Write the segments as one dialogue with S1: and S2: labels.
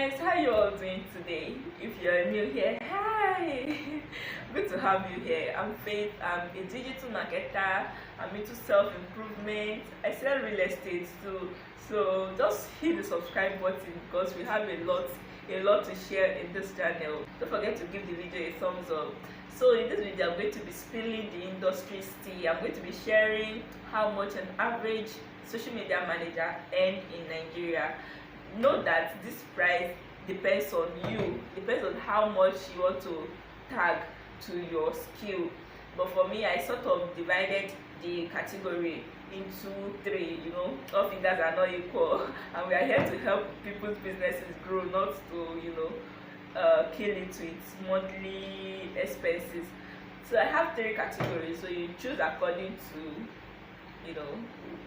S1: guys, how you all doing today? If you're new here, hi. Good to have you here. I'm Faith. I'm a digital marketer. I'm into self-improvement. I sell real estate too. So just hit the subscribe button because we have a lot to share in this channel. Don't forget to give the video a thumbs up. So in this video, I'm going to be spilling the industry's tea. I'm going to be sharing how much an average social media manager earns in Nigeria. Know that this price depends on you, depends on how much you want to tag to your skill. But for me, I sort of divided the category into three. All fingers are not equal and we are here to help people's businesses grow, not to kill it with monthly expenses. So I have three categories, so you choose according to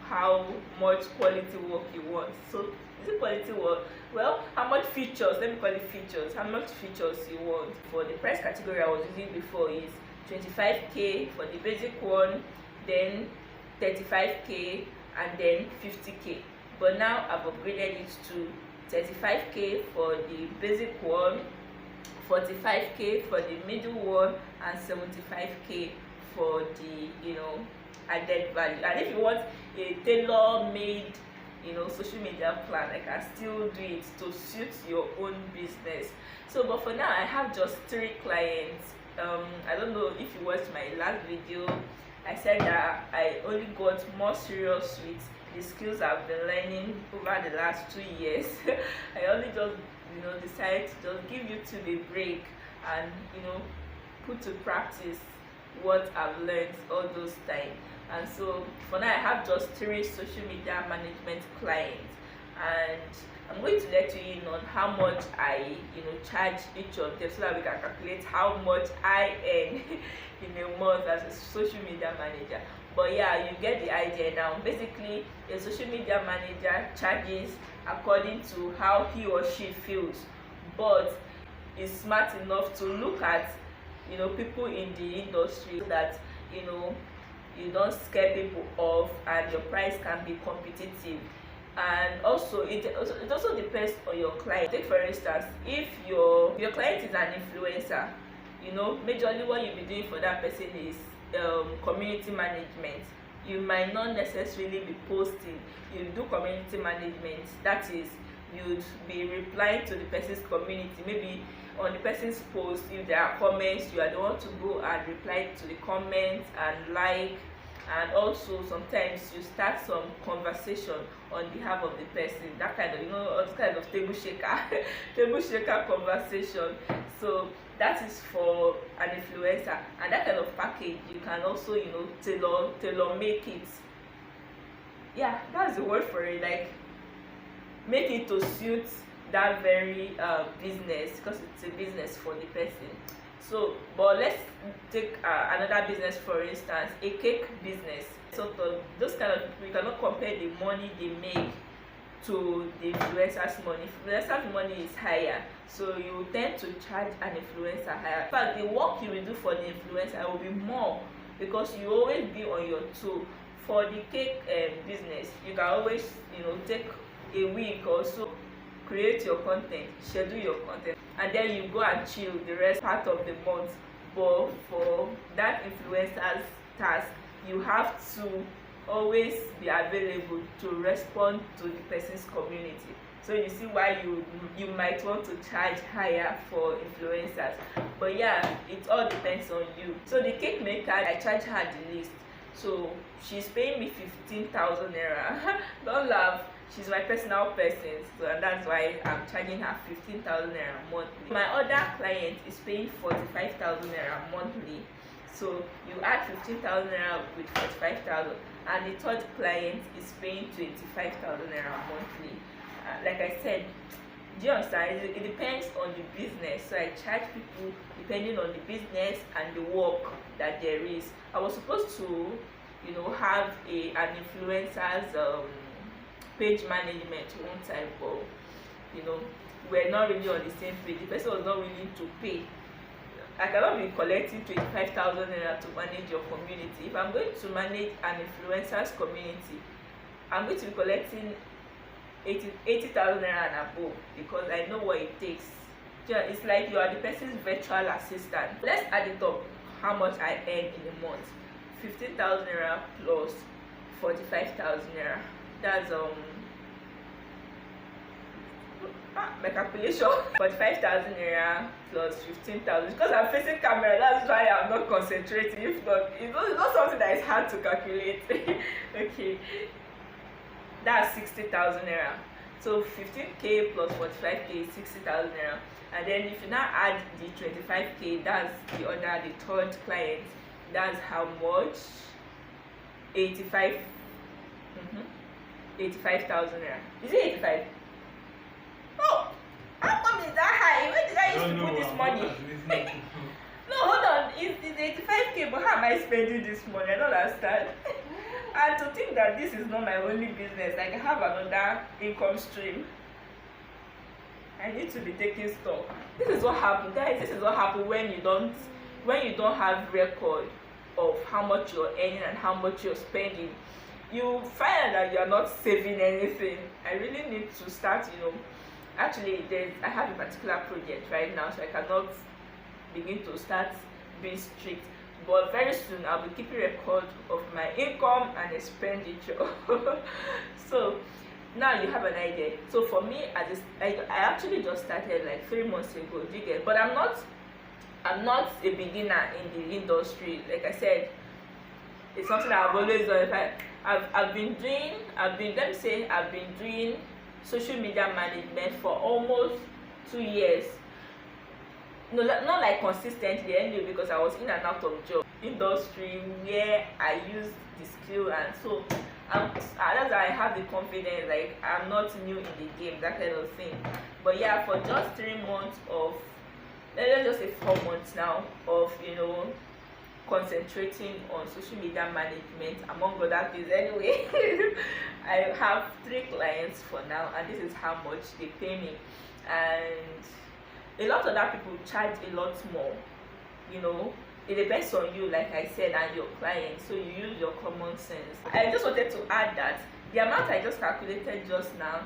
S1: how much quality work you want. So is it quality work? Well, how much features, let me call it features, how much features you want. For the price category I was using before is 25k for the basic one, then 35k, and then 50k. But now I've upgraded it to 35k for the basic one, 45k for the middle one, and 75k for the added value. And if you want a tailor-made social media plan, I can still do it to suit your own business. So but for now I have just 3 clients. I don't know if you watched my last video. I said that I only got more serious with the skills I've been learning over the last 2 years. I only just decided to just give YouTube a break and put to practice what I've learned all those time. And so for now I have just 3 social media management clients, and I'm going to let you in on how much I charge each of them, so that we can calculate how much I earn in a month as a social media manager. But yeah, you get the idea now. Basically, a social media manager charges according to how he or she feels, but is smart enough to look at people in the industry, so that you don't scare people off and your price can be competitive. And also it also depends on your client. Take for instance, if your client is an influencer, majorly what you'll be doing for that person is community management. You might not necessarily be posting. You do community management, that is, you'd be replying to the person's community. Maybe on the person's post, if there are comments, you are the one to go and reply to the comments and like. And also sometimes you start some conversation on behalf of the person, that kind of all kind of table shaker conversation. So that is for an influencer, and that kind of package you can also tailor make it. Yeah, that's the word for it, like make it to suit that very business, because it's a business for the person. So but let's take another business, for instance, a cake business. Sort of those kind of people, you cannot compare the money they make to the influencer's money. Influencer's money is higher, so you tend to charge an influencer higher. In fact, the work you will do for the influencer will be more, because you always be on your toe. For the cake business, you can always take a week or so, create your content, schedule your content, and then you go and chill the rest part of the month. But for that influencer's task, you have to always be available to respond to the person's community. So you see why you might want to charge higher for influencers. But yeah, it all depends on you. So the cake maker, I charge her the least. So she's paying me 15,000 naira. Don't laugh. She's my personal person, so and that's why I'm charging her 15,000 naira monthly. My other client is paying 45,000 naira monthly. So you add 15,000 naira with 45,000, and the third client is paying 25,000 naira monthly. Like I said, do you understand? It depends on the business. So I charge people depending on the business and the work that there is. I was supposed to, have an influencer's page management one time, but we're not really on the same page. The person was not willing to pay. I cannot be collecting 25,000 naira to manage your community. If I'm going to manage an influencer's community, I'm going to be collecting 80,000 naira and above, because I know what it takes. It's like you are the person's virtual assistant. Let's add it up, how much I earn in a month. 15,000 naira plus 45,000 naira. That's my calculation. 45,000 naira plus 15,000, because I'm facing camera, that's why I'm not concentrating. If not, it's not something that is hard to calculate. Okay, that's 60,000 naira. So 15k plus 45k is 60,000 naira. And then if you now add the 25k, that's the third client, that's how much? 85,000 naira. Is it 85? Oh, how come is that high? Where did I used to put this money? No, hold on. It's 85k, but how am I spending this money? I don't understand. And to think that this is not my only business, like I have another income stream. I need to be taking stock. This is what happens, guys. This is what happens when you don't have record of how much you're earning and how much you're spending. You find that you're not saving anything. I really need to start, actually I have a particular project right now, so I cannot begin to start being strict, but very soon I'll be keeping record of my income and expenditure. So now you have an idea. So for me, I actually just started like 3 months ago, do you get? But I'm not a beginner in the industry. Like I said, it's something that I've always done. I've been doing social media management for almost 2 years. No, not like consistently anyway, because I was in and out of job industry where I used the skill, and so that's why I have the confidence, like I'm not new in the game, that kind of thing. But yeah, for just 3 months of, let's just say 4 months now of concentrating on social media management among other things anyway. I have 3 clients for now, and this is how much they pay me. And a lot of other people charge a lot more. It depends on you, like I said, and your client, so you use your common sense. I just wanted to add that the amount I just calculated just now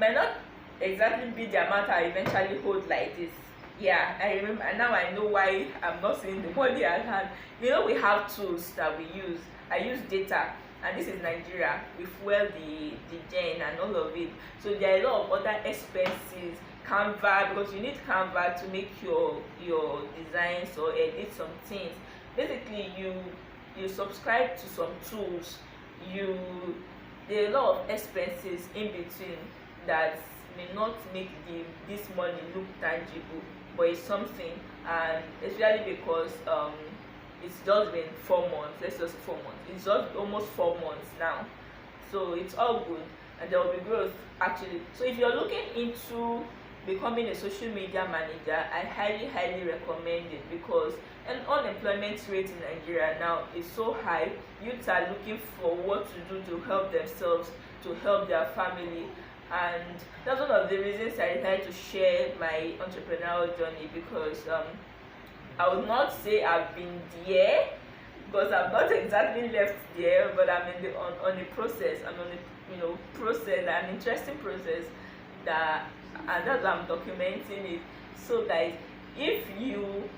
S1: might not exactly be the amount I eventually hold like this. Yeah, I remember, and now I know why I'm not seeing the money at hand. We have tools that we use. I use data, and this is Nigeria. We fuel the gen and all of it. So there are a lot of other expenses. Canva, because you need Canva to make your designs or edit some things. Basically, you subscribe to some tools. There are a lot of expenses in between that may not make this money look tangible, but it's something. And especially because it's just been 4 months. Let's just say 4 months. It's just almost 4 months now, so it's all good, and there will be growth actually. So if you're looking into becoming a social media manager, I highly recommend it, because an unemployment rate in Nigeria now is so high. Youths are looking for what to do to help themselves, to help their family, and that's one of the reasons I decided to share my entrepreneurial journey, because I would not say I've been there, because I'm not exactly left there, but I'm on a process. I'm on a an interesting process, and that's why I'm documenting it. So guys, if you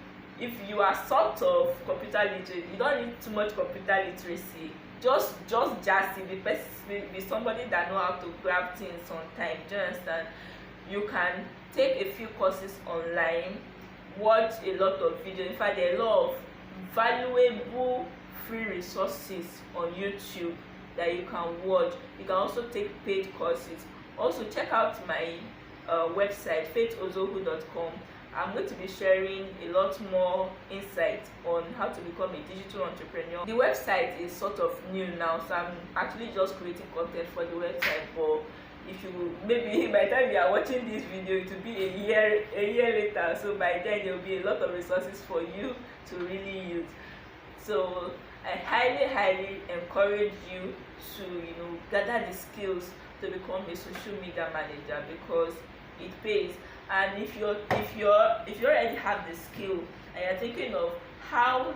S1: are sort of computer literate, you don't need too much computer literacy. Just be somebody that know how to grab things on time. Do you understand? You can take a few courses online, watch a lot of videos. In fact, there are a lot of valuable free resources on YouTube that you can watch. You can also take paid courses. Also check out my website, faithozohu.com. I'm going to be sharing a lot more insight on how to become a digital entrepreneur. The website is sort of new now, so I'm actually just creating content for the website. But if you, maybe by the time you are watching this video, it will be a year later, so by then there will be a lot of resources for you to really use. So I highly encourage you to gather the skills to become a social media manager, because it pays. And if you already have the skill and you're thinking of how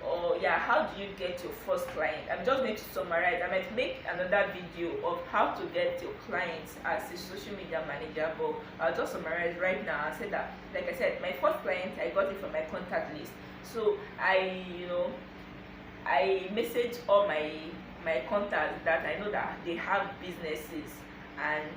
S1: or yeah, how do you get your first client? I'm just going to summarize. I might make another video of how to get your clients as a social media manager, but I'll just summarize right now. I said that, like I said, my first client, I got it from my contact list. So I message all my contacts that I know that they have businesses, and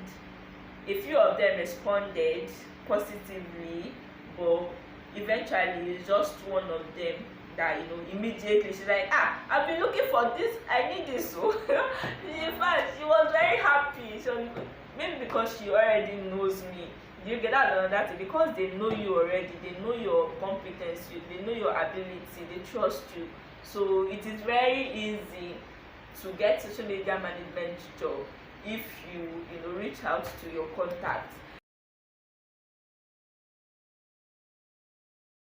S1: a few of them responded positively, but eventually it's just one of them that immediately she's like, I've been looking for this, I need this. So in fact, she was very happy. So maybe because she already knows me, you get that another thing, because they know you already, they know your competency, they know your ability, they trust you. So it is very easy to get social media management job if you reach out to your contacts.